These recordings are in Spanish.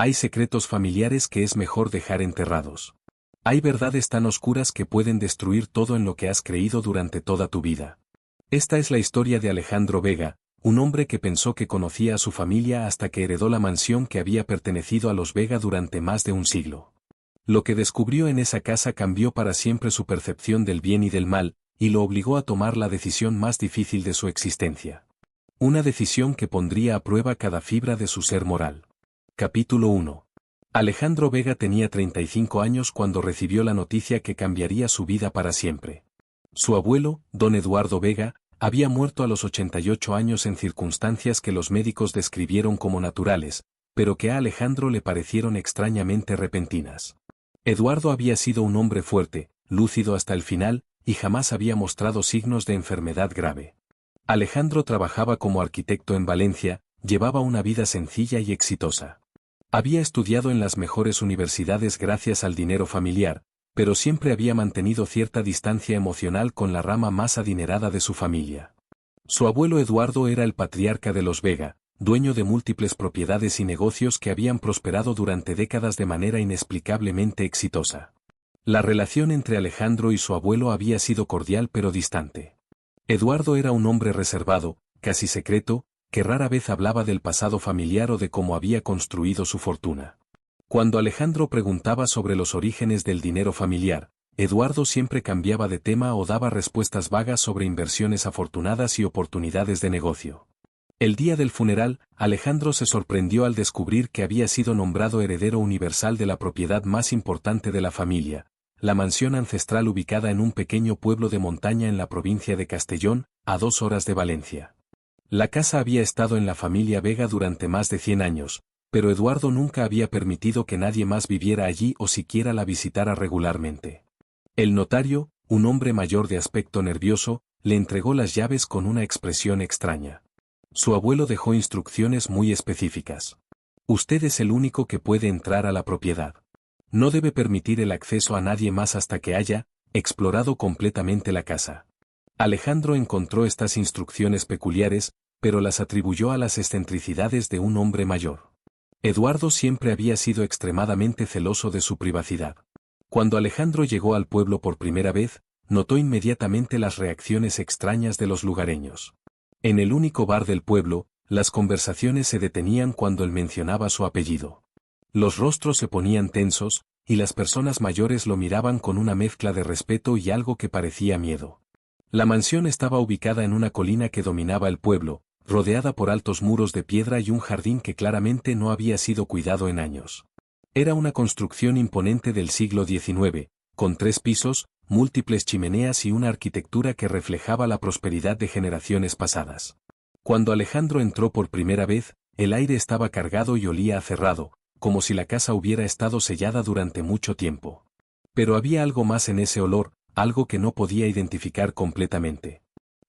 Hay secretos familiares que es mejor dejar enterrados. Hay verdades tan oscuras que pueden destruir todo en lo que has creído durante toda tu vida. Esta es la historia de Alejandro Vega, un hombre que pensó que conocía a su familia hasta que heredó la mansión que había pertenecido a los Vega durante más de un siglo. Lo que descubrió en esa casa cambió para siempre su percepción del bien y del mal, y lo obligó a tomar la decisión más difícil de su existencia. Una decisión que pondría a prueba cada fibra de su ser moral. Capítulo 1. Alejandro Vega tenía 35 años cuando recibió la noticia que cambiaría su vida para siempre. Su abuelo, don Eduardo Vega, había muerto a los 88 años en circunstancias que los médicos describieron como naturales, pero que a Alejandro le parecieron extrañamente repentinas. Eduardo había sido un hombre fuerte, lúcido hasta el final, y jamás había mostrado signos de enfermedad grave. Alejandro trabajaba como arquitecto en Valencia, llevaba una vida sencilla y exitosa. Había estudiado en las mejores universidades gracias al dinero familiar, pero siempre había mantenido cierta distancia emocional con la rama más adinerada de su familia. Su abuelo Eduardo era el patriarca de los Vega, dueño de múltiples propiedades y negocios que habían prosperado durante décadas de manera inexplicablemente exitosa. La relación entre Alejandro y su abuelo había sido cordial pero distante. Eduardo era un hombre reservado, casi secreto, que rara vez hablaba del pasado familiar o de cómo había construido su fortuna. Cuando Alejandro preguntaba sobre los orígenes del dinero familiar, Eduardo siempre cambiaba de tema o daba respuestas vagas sobre inversiones afortunadas y oportunidades de negocio. El día del funeral, Alejandro se sorprendió al descubrir que había sido nombrado heredero universal de la propiedad más importante de la familia, la mansión ancestral ubicada en un pequeño pueblo de montaña en la provincia de Castellón, a 2 horas de Valencia. La casa había estado en la familia Vega durante más de 100 años, pero Eduardo nunca había permitido que nadie más viviera allí o siquiera la visitara regularmente. El notario, un hombre mayor de aspecto nervioso, le entregó las llaves con una expresión extraña. Su abuelo dejó instrucciones muy específicas. Usted es el único que puede entrar a la propiedad. No debe permitir el acceso a nadie más hasta que haya explorado completamente la casa. Alejandro encontró estas instrucciones peculiares, pero las atribuyó a las excentricidades de un hombre mayor. Eduardo siempre había sido extremadamente celoso de su privacidad. Cuando Alejandro llegó al pueblo por primera vez, notó inmediatamente las reacciones extrañas de los lugareños. En el único bar del pueblo, las conversaciones se detenían cuando él mencionaba su apellido. Los rostros se ponían tensos, y las personas mayores lo miraban con una mezcla de respeto y algo que parecía miedo. La mansión estaba ubicada en una colina que dominaba el pueblo, rodeada por altos muros de piedra y un jardín que claramente no había sido cuidado en años. Era una construcción imponente del siglo XIX, con 3 pisos, múltiples chimeneas y una arquitectura que reflejaba la prosperidad de generaciones pasadas. Cuando Alejandro entró por primera vez, el aire estaba cargado y olía a cerrado, como si la casa hubiera estado sellada durante mucho tiempo. Pero había algo más en ese olor, algo que no podía identificar completamente.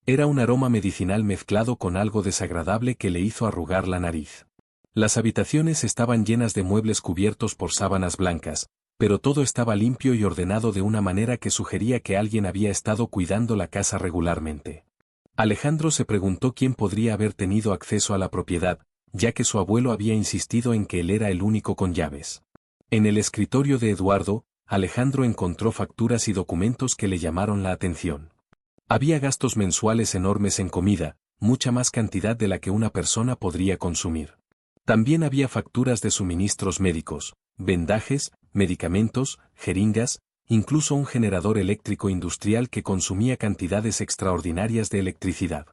Era un aroma medicinal mezclado con algo desagradable que le hizo arrugar la nariz. Las habitaciones estaban llenas de muebles cubiertos por sábanas blancas, pero todo estaba limpio y ordenado de una manera que sugería que alguien había estado cuidando la casa regularmente. Alejandro se preguntó quién podría haber tenido acceso a la propiedad, ya que su abuelo había insistido en que él era el único con llaves. En el escritorio de Eduardo, Alejandro encontró facturas y documentos que le llamaron la atención. Había gastos mensuales enormes en comida, mucha más cantidad de la que una persona podría consumir. También había facturas de suministros médicos, vendajes, medicamentos, jeringas, incluso un generador eléctrico industrial que consumía cantidades extraordinarias de electricidad.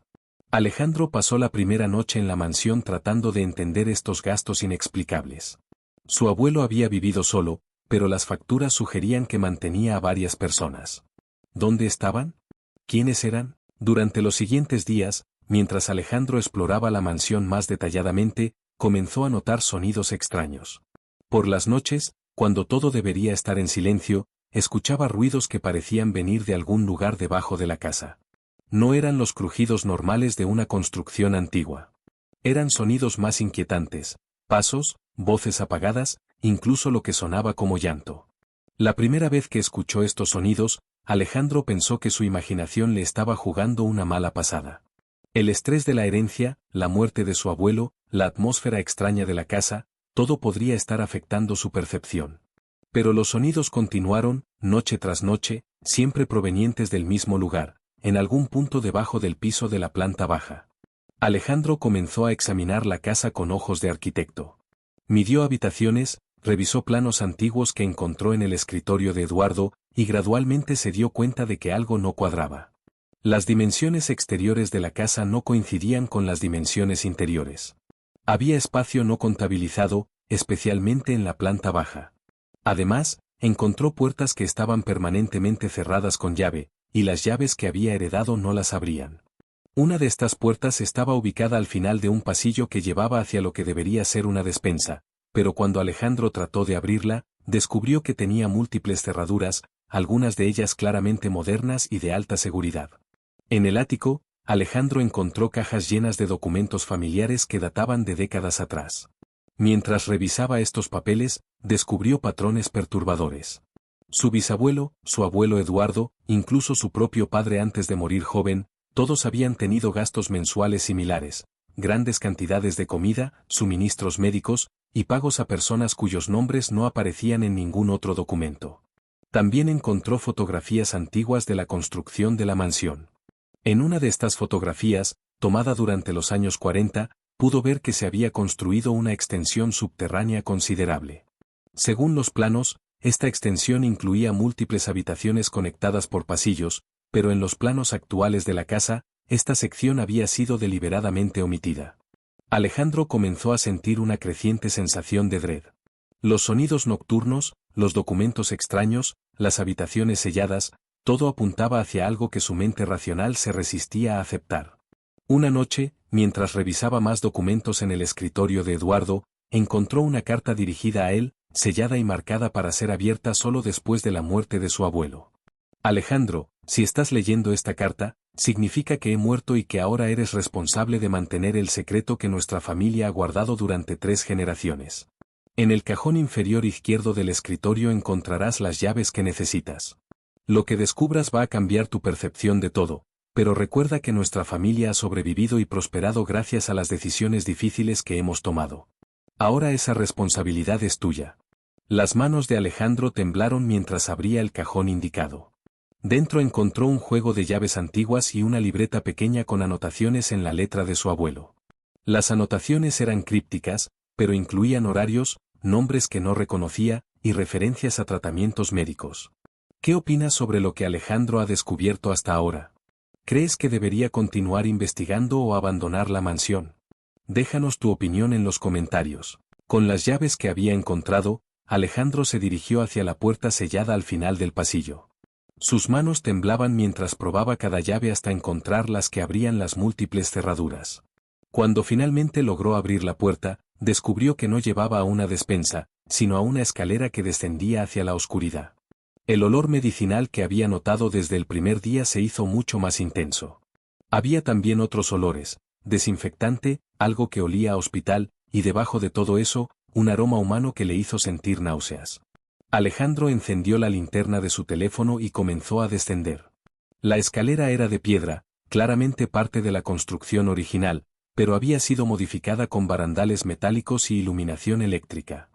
Alejandro pasó la primera noche en la mansión tratando de entender estos gastos inexplicables. Su abuelo había vivido solo, pero las facturas sugerían que mantenía a varias personas. ¿Dónde estaban? ¿Quiénes eran? Durante los siguientes días, mientras Alejandro exploraba la mansión más detalladamente, comenzó a notar sonidos extraños. Por las noches, cuando todo debería estar en silencio, escuchaba ruidos que parecían venir de algún lugar debajo de la casa. No eran los crujidos normales de una construcción antigua. Eran sonidos más inquietantes, pasos, voces apagadas, incluso lo que sonaba como llanto. La primera vez que escuchó estos sonidos, Alejandro pensó que su imaginación le estaba jugando una mala pasada. El estrés de la herencia, la muerte de su abuelo, la atmósfera extraña de la casa, todo podría estar afectando su percepción. Pero los sonidos continuaron, noche tras noche, siempre provenientes del mismo lugar, en algún punto debajo del piso de la planta baja. Alejandro comenzó a examinar la casa con ojos de arquitecto. Midió habitaciones, revisó planos antiguos que encontró en el escritorio de Eduardo, y gradualmente se dio cuenta de que algo no cuadraba. Las dimensiones exteriores de la casa no coincidían con las dimensiones interiores. Había espacio no contabilizado, especialmente en la planta baja. Además, encontró puertas que estaban permanentemente cerradas con llave, y las llaves que había heredado no las abrían. Una de estas puertas estaba ubicada al final de un pasillo que llevaba hacia lo que debería ser una despensa, pero cuando Alejandro trató de abrirla, descubrió que tenía múltiples cerraduras, algunas de ellas claramente modernas y de alta seguridad. En el ático, Alejandro encontró cajas llenas de documentos familiares que databan de décadas atrás. Mientras revisaba estos papeles, descubrió patrones perturbadores. Su bisabuelo, su abuelo Eduardo, incluso su propio padre antes de morir joven, todos habían tenido gastos mensuales similares, grandes cantidades de comida, suministros médicos, y pagos a personas cuyos nombres no aparecían en ningún otro documento. También encontró fotografías antiguas de la construcción de la mansión. En una de estas fotografías, tomada durante los años 40, pudo ver que se había construido una extensión subterránea considerable. Según los planos, esta extensión incluía múltiples habitaciones conectadas por pasillos, pero en los planos actuales de la casa, esta sección había sido deliberadamente omitida. Alejandro comenzó a sentir una creciente sensación de dread. Los sonidos nocturnos, los documentos extraños, las habitaciones selladas, todo apuntaba hacia algo que su mente racional se resistía a aceptar. Una noche, mientras revisaba más documentos en el escritorio de Eduardo, encontró una carta dirigida a él, sellada y marcada para ser abierta solo después de la muerte de su abuelo. Alejandro, si estás leyendo esta carta, significa que he muerto y que ahora eres responsable de mantener el secreto que nuestra familia ha guardado durante 3 generaciones. En el cajón inferior izquierdo del escritorio encontrarás las llaves que necesitas. Lo que descubras va a cambiar tu percepción de todo, pero recuerda que nuestra familia ha sobrevivido y prosperado gracias a las decisiones difíciles que hemos tomado. Ahora esa responsabilidad es tuya. Las manos de Alejandro temblaron mientras abría el cajón indicado. Dentro encontró un juego de llaves antiguas y una libreta pequeña con anotaciones en la letra de su abuelo. Las anotaciones eran crípticas, pero incluían horarios, nombres que no reconocía, y referencias a tratamientos médicos. ¿Qué opinas sobre lo que Alejandro ha descubierto hasta ahora? ¿Crees que debería continuar investigando o abandonar la mansión? Déjanos tu opinión en los comentarios. Con las llaves que había encontrado, Alejandro se dirigió hacia la puerta sellada al final del pasillo. Sus manos temblaban mientras probaba cada llave hasta encontrar las que abrían las múltiples cerraduras. Cuando finalmente logró abrir la puerta, descubrió que no llevaba a una despensa, sino a una escalera que descendía hacia la oscuridad. El olor medicinal que había notado desde el primer día se hizo mucho más intenso. Había también otros olores, desinfectante, algo que olía a hospital, y debajo de todo eso, un aroma humano que le hizo sentir náuseas. Alejandro encendió la linterna de su teléfono y comenzó a descender. La escalera era de piedra, claramente parte de la construcción original, pero había sido modificada con barandales metálicos y iluminación eléctrica.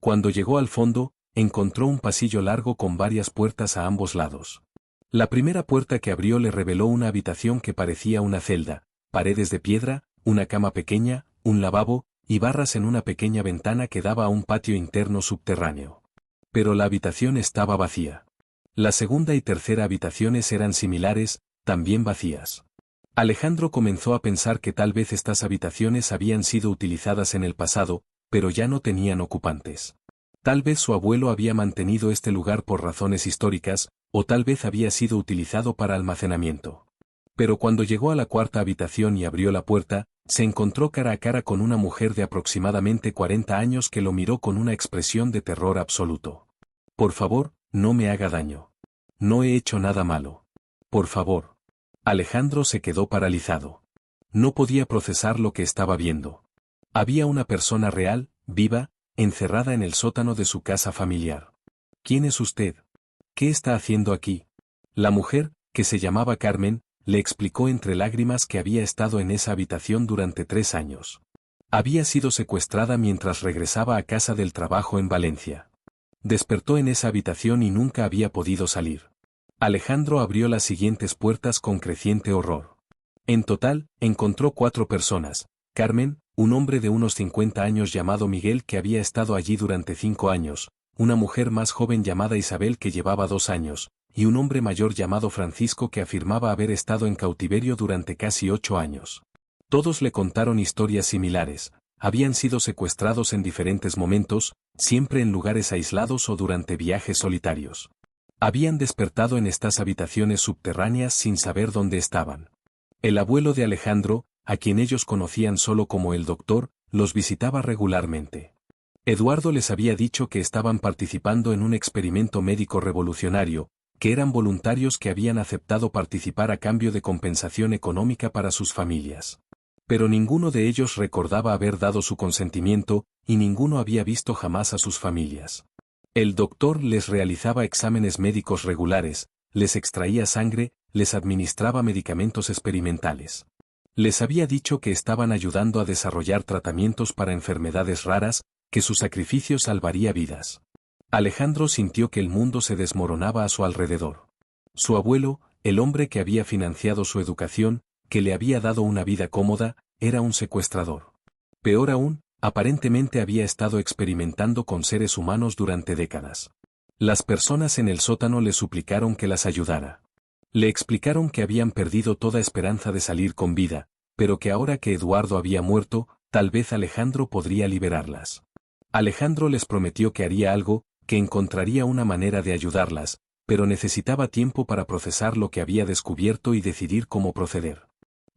Cuando llegó al fondo, encontró un pasillo largo con varias puertas a ambos lados. La primera puerta que abrió le reveló una habitación que parecía una celda, paredes de piedra, una cama pequeña, un lavabo, y barras en una pequeña ventana que daba a un patio interno subterráneo. Pero la habitación estaba vacía. La segunda y tercera habitaciones eran similares, también vacías. Alejandro comenzó a pensar que tal vez estas habitaciones habían sido utilizadas en el pasado, pero ya no tenían ocupantes. Tal vez su abuelo había mantenido este lugar por razones históricas, o tal vez había sido utilizado para almacenamiento. Pero cuando llegó a la cuarta habitación y abrió la puerta, se encontró cara a cara con una mujer de aproximadamente 40 años que lo miró con una expresión de terror absoluto. Por favor, no me haga daño. No he hecho nada malo. Por favor. Alejandro se quedó paralizado. No podía procesar lo que estaba viendo. Había una persona real, viva, encerrada en el sótano de su casa familiar. ¿Quién es usted? ¿Qué está haciendo aquí? La mujer, que se llamaba Carmen, le explicó entre lágrimas que había estado en esa habitación durante 3 años. Había sido secuestrada mientras regresaba a casa del trabajo en Valencia. Despertó en esa habitación y nunca había podido salir. Alejandro abrió las siguientes puertas con creciente horror. En total, encontró 4 personas: Carmen, un hombre de unos 50 años llamado Miguel que había estado allí durante 5 años, una mujer más joven llamada Isabel que llevaba 2 años, y un hombre mayor llamado Francisco que afirmaba haber estado en cautiverio durante casi 8 años. Todos le contaron historias similares: habían sido secuestrados en diferentes momentos, siempre en lugares aislados o durante viajes solitarios. Habían despertado en estas habitaciones subterráneas sin saber dónde estaban. El abuelo de Alejandro, a quien ellos conocían solo como el doctor, los visitaba regularmente. Eduardo les había dicho que estaban participando en un experimento médico revolucionario, que eran voluntarios que habían aceptado participar a cambio de compensación económica para sus familias. Pero ninguno de ellos recordaba haber dado su consentimiento, y ninguno había visto jamás a sus familias. El doctor les realizaba exámenes médicos regulares, les extraía sangre, les administraba medicamentos experimentales. Les había dicho que estaban ayudando a desarrollar tratamientos para enfermedades raras, que su sacrificio salvaría vidas. Alejandro sintió que el mundo se desmoronaba a su alrededor. Su abuelo, el hombre que había financiado su educación, que le había dado una vida cómoda, era un secuestrador. Peor aún, aparentemente había estado experimentando con seres humanos durante décadas. Las personas en el sótano le suplicaron que las ayudara. Le explicaron que habían perdido toda esperanza de salir con vida, pero que ahora que Eduardo había muerto, tal vez Alejandro podría liberarlas. Alejandro les prometió que haría algo, que encontraría una manera de ayudarlas, pero necesitaba tiempo para procesar lo que había descubierto y decidir cómo proceder.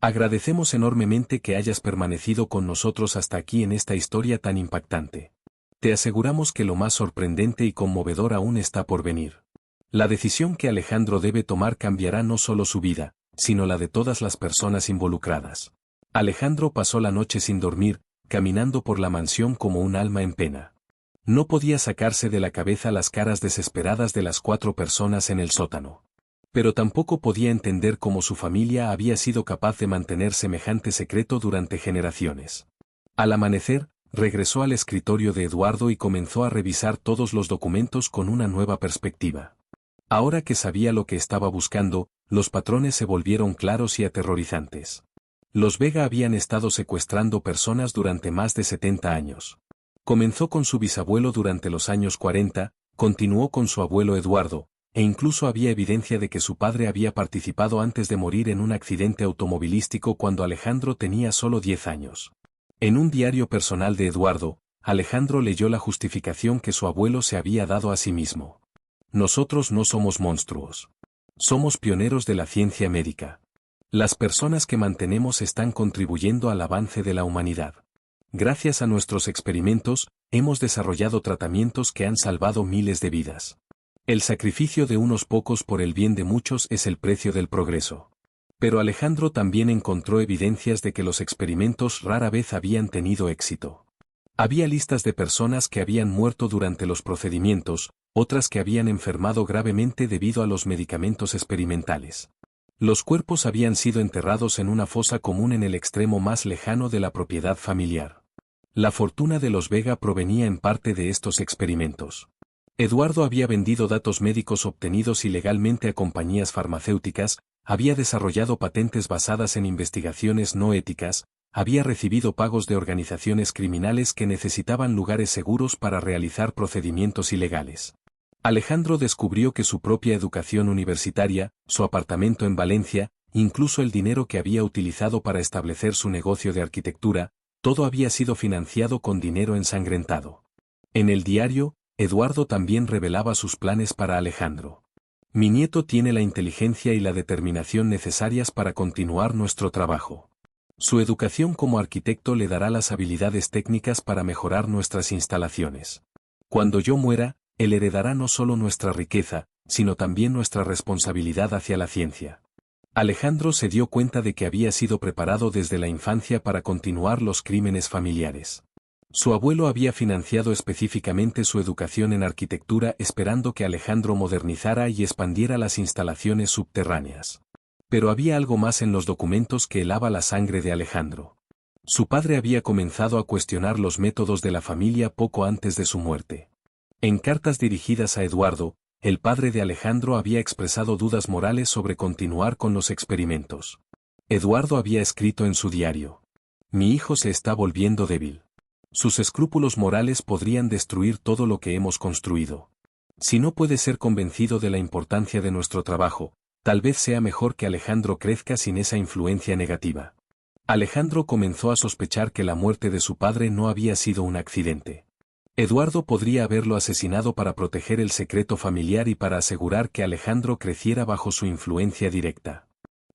Agradecemos enormemente que hayas permanecido con nosotros hasta aquí en esta historia tan impactante. Te aseguramos que lo más sorprendente y conmovedor aún está por venir. La decisión que Alejandro debe tomar cambiará no solo su vida, sino la de todas las personas involucradas. Alejandro pasó la noche sin dormir, caminando por la mansión como un alma en pena. No podía sacarse de la cabeza las caras desesperadas de las 4 personas en el sótano. Pero tampoco podía entender cómo su familia había sido capaz de mantener semejante secreto durante generaciones. Al amanecer, regresó al escritorio de Eduardo y comenzó a revisar todos los documentos con una nueva perspectiva. Ahora que sabía lo que estaba buscando, los patrones se volvieron claros y aterrorizantes. Los Vega habían estado secuestrando personas durante más de 70 años. Comenzó con su bisabuelo durante los años 40, continuó con su abuelo Eduardo, e incluso había evidencia de que su padre había participado antes de morir en un accidente automovilístico cuando Alejandro tenía solo 10 años. En un diario personal de Eduardo, Alejandro leyó la justificación que su abuelo se había dado a sí mismo. Nosotros no somos monstruos. Somos pioneros de la ciencia médica. Las personas que mantenemos están contribuyendo al avance de la humanidad. Gracias a nuestros experimentos, hemos desarrollado tratamientos que han salvado miles de vidas. El sacrificio de unos pocos por el bien de muchos es el precio del progreso. Pero Alejandro también encontró evidencias de que los experimentos rara vez habían tenido éxito. Había listas de personas que habían muerto durante los procedimientos, otras que habían enfermado gravemente debido a los medicamentos experimentales. Los cuerpos habían sido enterrados en una fosa común en el extremo más lejano de la propiedad familiar. La fortuna de los Vega provenía en parte de estos experimentos. Eduardo había vendido datos médicos obtenidos ilegalmente a compañías farmacéuticas, había desarrollado patentes basadas en investigaciones no éticas, había recibido pagos de organizaciones criminales que necesitaban lugares seguros para realizar procedimientos ilegales. Alejandro descubrió que su propia educación universitaria, su apartamento en Valencia, incluso el dinero que había utilizado para establecer su negocio de arquitectura, todo había sido financiado con dinero ensangrentado. En el diario, Eduardo también revelaba sus planes para Alejandro. Mi nieto tiene la inteligencia y la determinación necesarias para continuar nuestro trabajo. Su educación como arquitecto le dará las habilidades técnicas para mejorar nuestras instalaciones. Cuando yo muera, él heredará no solo nuestra riqueza, sino también nuestra responsabilidad hacia la ciencia. Alejandro se dio cuenta de que había sido preparado desde la infancia para continuar los crímenes familiares. Su abuelo había financiado específicamente su educación en arquitectura esperando que Alejandro modernizara y expandiera las instalaciones subterráneas. Pero había algo más en los documentos que helaba la sangre de Alejandro. Su padre había comenzado a cuestionar los métodos de la familia poco antes de su muerte. En cartas dirigidas a Eduardo, el padre de Alejandro había expresado dudas morales sobre continuar con los experimentos. Eduardo había escrito en su diario: "Mi hijo se está volviendo débil. Sus escrúpulos morales podrían destruir todo lo que hemos construido. Si no puede ser convencido de la importancia de nuestro trabajo, tal vez sea mejor que Alejandro crezca sin esa influencia negativa". Alejandro comenzó a sospechar que la muerte de su padre no había sido un accidente. Eduardo podría haberlo asesinado para proteger el secreto familiar y para asegurar que Alejandro creciera bajo su influencia directa.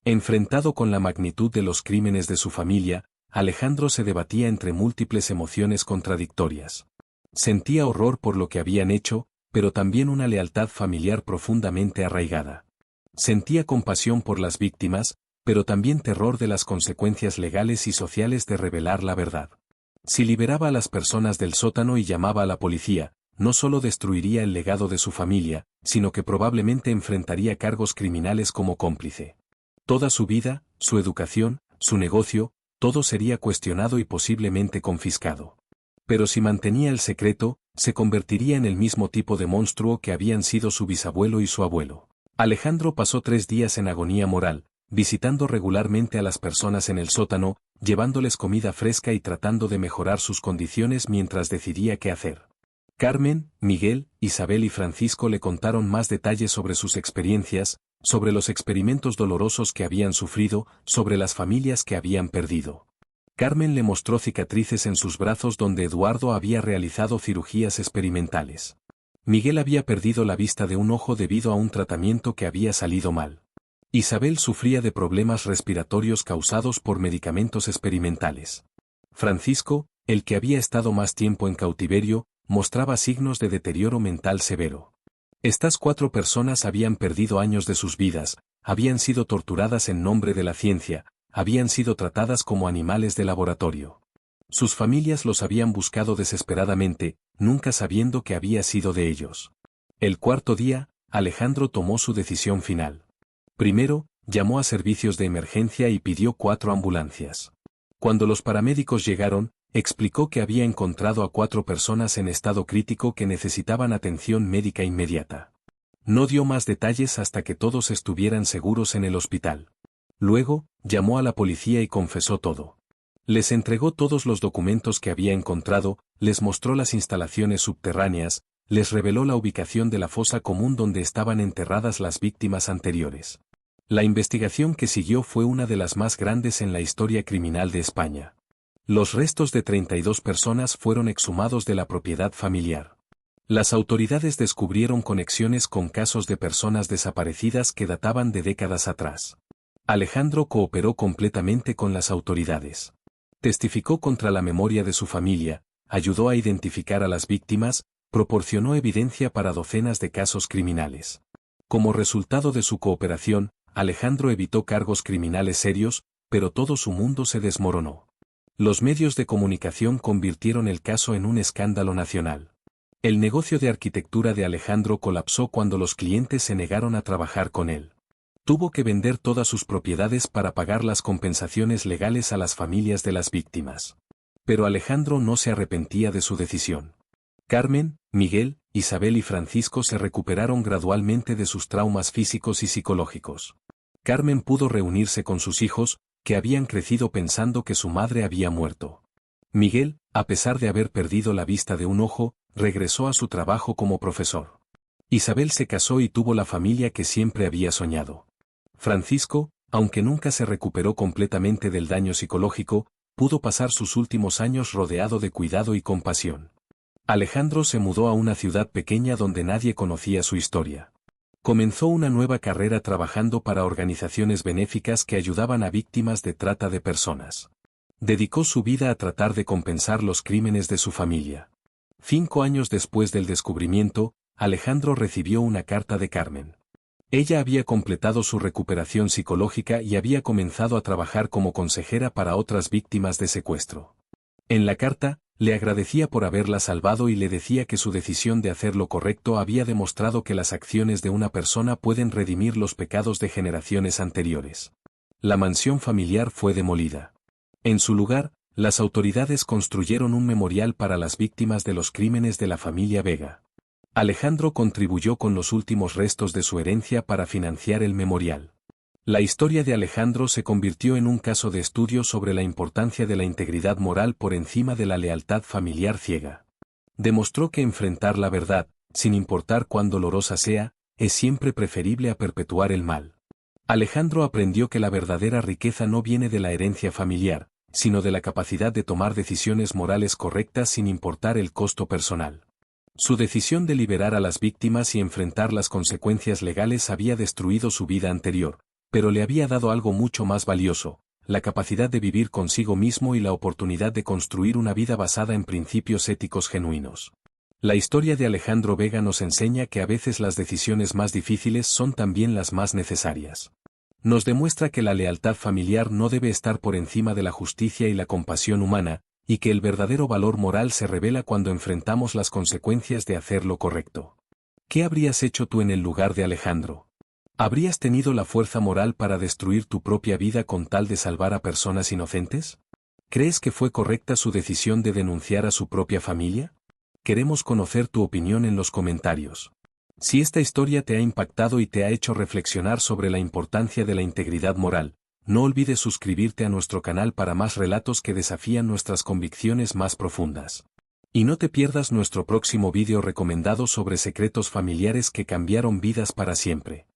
Enfrentado con la magnitud de los crímenes de su familia, Alejandro se debatía entre múltiples emociones contradictorias. Sentía horror por lo que habían hecho, pero también una lealtad familiar profundamente arraigada. Sentía compasión por las víctimas, pero también terror de las consecuencias legales y sociales de revelar la verdad. Si liberaba a las personas del sótano y llamaba a la policía, no solo destruiría el legado de su familia, sino que probablemente enfrentaría cargos criminales como cómplice. Toda su vida, su educación, su negocio, todo sería cuestionado y posiblemente confiscado. Pero si mantenía el secreto, se convertiría en el mismo tipo de monstruo que habían sido su bisabuelo y su abuelo. Alejandro pasó 3 días en agonía moral, visitando regularmente a las personas en el sótano, llevándoles comida fresca y tratando de mejorar sus condiciones mientras decidía qué hacer. Carmen, Miguel, Isabel y Francisco le contaron más detalles sobre sus experiencias, sobre los experimentos dolorosos que habían sufrido, sobre las familias que habían perdido. Carmen le mostró cicatrices en sus brazos donde Eduardo había realizado cirugías experimentales. Miguel había perdido la vista de un ojo debido a un tratamiento que había salido mal. Isabel sufría de problemas respiratorios causados por medicamentos experimentales. Francisco, el que había estado más tiempo en cautiverio, mostraba signos de deterioro mental severo. Estas 4 personas habían perdido años de sus vidas, habían sido torturadas en nombre de la ciencia, habían sido tratadas como animales de laboratorio. Sus familias los habían buscado desesperadamente, nunca sabiendo que había sido de ellos. El 4.º día, Alejandro tomó su decisión final. Primero, llamó a servicios de emergencia y pidió 4 ambulancias. Cuando los paramédicos llegaron, explicó que había encontrado a 4 personas en estado crítico que necesitaban atención médica inmediata. No dio más detalles hasta que todos estuvieran seguros en el hospital. Luego, llamó a la policía y confesó todo. Les entregó todos los documentos que había encontrado, les mostró las instalaciones subterráneas, les reveló la ubicación de la fosa común donde estaban enterradas las víctimas anteriores. La investigación que siguió fue una de las más grandes en la historia criminal de España. Los restos de 32 personas fueron exhumados de la propiedad familiar. Las autoridades descubrieron conexiones con casos de personas desaparecidas que databan de décadas atrás. Alejandro cooperó completamente con las autoridades. Testificó contra la memoria de su familia, ayudó a identificar a las víctimas, proporcionó evidencia para docenas de casos criminales. Como resultado de su cooperación, Alejandro evitó cargos criminales serios, pero todo su mundo se desmoronó. Los medios de comunicación convirtieron el caso en un escándalo nacional. El negocio de arquitectura de Alejandro colapsó cuando los clientes se negaron a trabajar con él. Tuvo que vender todas sus propiedades para pagar las compensaciones legales a las familias de las víctimas. Pero Alejandro no se arrepentía de su decisión. Carmen, Miguel, Isabel y Francisco se recuperaron gradualmente de sus traumas físicos y psicológicos. Carmen pudo reunirse con sus hijos, que habían crecido pensando que su madre había muerto. Miguel, a pesar de haber perdido la vista de un ojo, regresó a su trabajo como profesor. Isabel se casó y tuvo la familia que siempre había soñado. Francisco, aunque nunca se recuperó completamente del daño psicológico, pudo pasar sus últimos años rodeado de cuidado y compasión. Alejandro se mudó a una ciudad pequeña donde nadie conocía su historia. Comenzó una nueva carrera trabajando para organizaciones benéficas que ayudaban a víctimas de trata de personas. Dedicó su vida a tratar de compensar los crímenes de su familia. 5 años después del descubrimiento, Alejandro recibió una carta de Carmen. Ella había completado su recuperación psicológica y había comenzado a trabajar como consejera para otras víctimas de secuestro. En la carta, le agradecía por haberla salvado y le decía que su decisión de hacer lo correcto había demostrado que las acciones de una persona pueden redimir los pecados de generaciones anteriores. La mansión familiar fue demolida. En su lugar, Las autoridades construyeron un memorial para las víctimas de los crímenes de la familia Vega. Alejandro contribuyó con los últimos restos de su herencia para financiar el memorial. La historia de Alejandro se convirtió en un caso de estudio sobre la importancia de la integridad moral por encima de la lealtad familiar ciega. Demostró que enfrentar la verdad, sin importar cuán dolorosa sea, es siempre preferible a perpetuar el mal. Alejandro aprendió que la verdadera riqueza no viene de la herencia familiar, sino de la capacidad de tomar decisiones morales correctas sin importar el costo personal. Su decisión de liberar a las víctimas y enfrentar las consecuencias legales había destruido su vida anterior, pero le había dado algo mucho más valioso, la capacidad de vivir consigo mismo y la oportunidad de construir una vida basada en principios éticos genuinos. La historia de Alejandro Vega nos enseña que a veces las decisiones más difíciles son también las más necesarias. Nos demuestra que la lealtad familiar no debe estar por encima de la justicia y la compasión humana, y que el verdadero valor moral se revela cuando enfrentamos las consecuencias de hacer lo correcto. ¿Qué habrías hecho tú en el lugar de Alejandro? ¿Habrías tenido la fuerza moral para destruir tu propia vida con tal de salvar a personas inocentes? ¿Crees que fue correcta su decisión de denunciar a su propia familia? Queremos conocer tu opinión en los comentarios. Si esta historia te ha impactado y te ha hecho reflexionar sobre la importancia de la integridad moral, no olvides suscribirte a nuestro canal para más relatos que desafían nuestras convicciones más profundas. Y no te pierdas nuestro próximo vídeo recomendado sobre secretos familiares que cambiaron vidas para siempre.